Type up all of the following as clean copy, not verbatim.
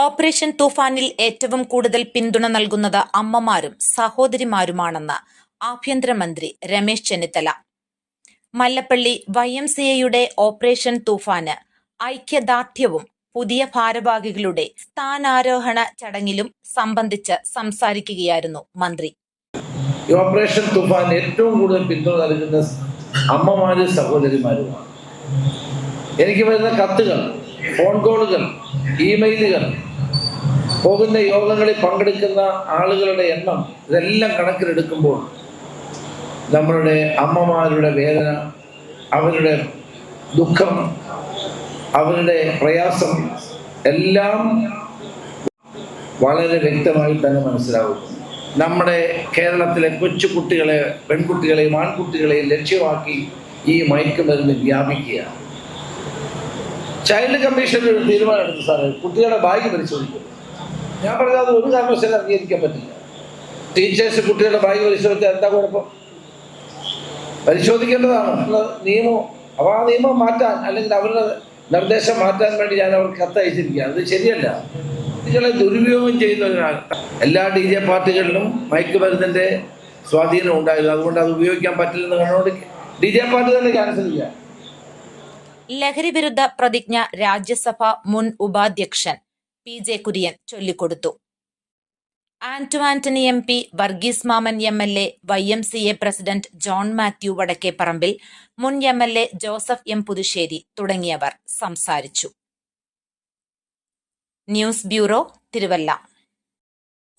Operation തൂഫാനിൽ ഏറ്റവും കൂടുതൽ പിന്തുണ നൽകുന്നത് അമ്മമാരും സഹോദരിമാരുമാണെന്ന് ആഭ്യന്തരമന്ത്രി രമേശ് ചെന്നിത്തല. മല്ലപ്പള്ളി YMCAയുടെ ഓപ്പറേഷൻ തൂഫാന് ഐക്യദാർഢ്യവും പുതിയ ഭാരവാഹികളുടെ സ്ഥാനാരോഹണ ചടങ്ങിലും സംബന്ധിച്ച് സംസാരിക്കുകയായിരുന്നു മന്ത്രി. ഓപ്പറേഷൻ തൂഫാൻ ഏറ്റവും കൂടുതൽ പിന്തുണ നൽകുന്ന അമ്മമാരും സഹോദരിമാരുമാണ്. എനിക്ക് വരുന്ന കത്തുകൾ, ഫോൺ കോളുകൾ, ഇമെയിലുകൾ, പോകുന്ന യോഗങ്ങളിൽ പങ്കെടുക്കുന്ന ആളുകളുടെ എണ്ണം, ഇതെല്ലാം കണക്കിലെടുക്കുമ്പോൾ നമ്മളുടെ അമ്മമാരുടെ വേദന, അവരുടെ ദുഃഖം, അവരുടെ പ്രയാസം എല്ലാം വളരെ വ്യക്തമായി തന്നെ മനസ്സിലാകും. നമ്മുടെ കേരളത്തിലെ കൊച്ചു കുട്ടികളെ, പെൺകുട്ടികളെയും ആൺകുട്ടികളെയും ലക്ഷ്യമാക്കി ഈ മയക്കുമരുന്ന് വ്യാപിക്കുകയാണ്. ചൈൽഡ് കമ്മീഷൻ ഒരു തീരുമാനം എടുത്തു, സാറേ, കുട്ടികളുടെ ബാഗ് പരിശോധിക്കും. ഞാൻ പറഞ്ഞത് അത് ഒരു കാരണവശാലും അംഗീകരിക്കാൻ പറ്റില്ല. ടീച്ചേഴ്സ് കുട്ടികളുടെ ബാഗ് പരിശോധിച്ചാൽ എന്താ കുഴപ്പം? പരിശോധിക്കേണ്ടതാണ് നിയമം. അപ്പോൾ ആ നിയമം മാറ്റാൻ, അല്ലെങ്കിൽ അവരുടെ നിർദ്ദേശം മാറ്റാൻ വേണ്ടി ഞാൻ അവർക്ക് കത്തയച്ചിരിക്കുകയാണ്. അത് ശരിയല്ല. കുട്ടികളെ ദുരുപയോഗം ചെയ്യുന്നതിനാൽ എല്ലാ DJ പാർട്ടികളിലും മയക്കുമരുന്നിൻ്റെ സ്വാധീനം ഉണ്ടായിരുന്നു. അതുകൊണ്ട് അത് ഉപയോഗിക്കാൻ പറ്റില്ലെന്ന് കണ്ടുകൊണ്ട് DJ പാർട്ടി തന്നെ ക്യാൻസൽ ചെയ്യാം. ലഹരി വിരുദ്ധ പ്രതിജ്ഞ രാജ്യസഭ മുൻ ഉപാധ്യക്ഷൻ PJ കുര്യൻ ചൊല്ലിക്കൊടുത്തു. Antony MP, Varghese Mammen MLA, YMCA president John Mathew Vadakkeparambil, മുൻ MLA ജോസഫ് M പുതുശ്ശേരി തുടങ്ങിയവർ സംസാരിച്ചു. News bureau, Thiruvalla.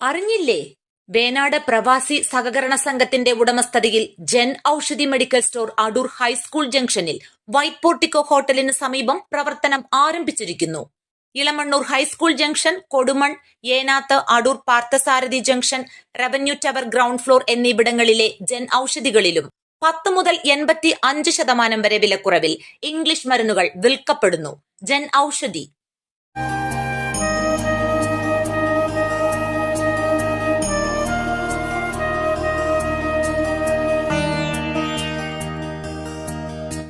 അറിഞ്ഞില്ലേ? വേനാട് പ്രവാസി സഹകരണ സംഘത്തിന്റെ ഉടമസ്ഥതയിൽ Jan Aushadhi medical store Adoor high school ജംഗ്ഷനിൽ വൈറ്റ് പോർട്ടിക്കോ ഹോട്ടലിന് സമീപം പ്രവർത്തനം ആരംഭിച്ചിരിക്കുന്നു. Elamannoor high school junction, Kodumon, Enathu, Adoor Parthasarathy junction, revenue tower ground floor എന്നിവിടങ്ങളിലെ ജൻ ഔഷധികളിലും 10 മുതൽ 85% വരെ വിലക്കുറവിൽ ഇംഗ്ലീഷ് മരുന്നുകൾ വിൽക്കപ്പെടുന്നു. ജൻ ഔഷധി